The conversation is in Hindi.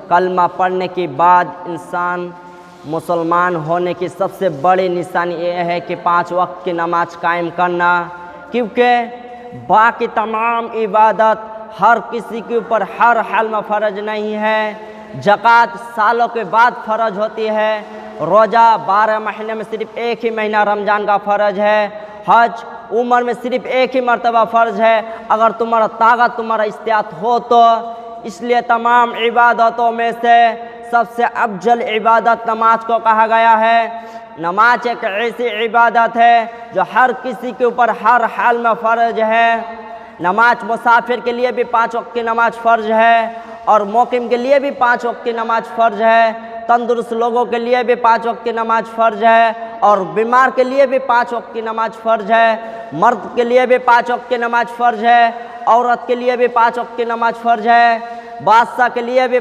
कलमा पढ़ने के बाद इंसान मुसलमान होने की सबसे बड़ी निशानी ये है कि 5 वक्त की नमाज कायम करना, क्योंकि बाकी तमाम इबादत हर किसी के ऊपर हर हाल में फ़र्ज नहीं है। ज़कात सालों के बाद फ़र्ज होती है, रोज़ा 12 महीने में सिर्फ़ एक ही महीना रमज़ान का फ़र्ज है, हज उम्र में सिर्फ़ एक ही मरतबा फ़र्ज है अगर तुम्हारा ताकत तुम्हारा इस्तियात हो तो। इसलिए तमाम इबादतों में से सबसे अफजल इबादत नमाज को कहा गया है। नमाज एक ऐसी इबादत है जो हर किसी के ऊपर हर हाल में फ़र्ज है। नमाज मुसाफिर के लिए भी 5 वक्त की नमाज फ़र्ज है और मुकीम के लिए भी 5 वक्त की नमाज फ़र्ज है, तंदुरुस्त लोगों के लिए भी 5 वक्त की नमाज फ़र्ज है और बीमार के लिए भी 5 वक्त की नमाज फ़र्ज है, मर्द के लिए भी 5 वक्त की नमाज फ़र्ज है, औरत के लिए भी 5 वक्त की नमाज फ़र्ज है, बादशाह के लिए भी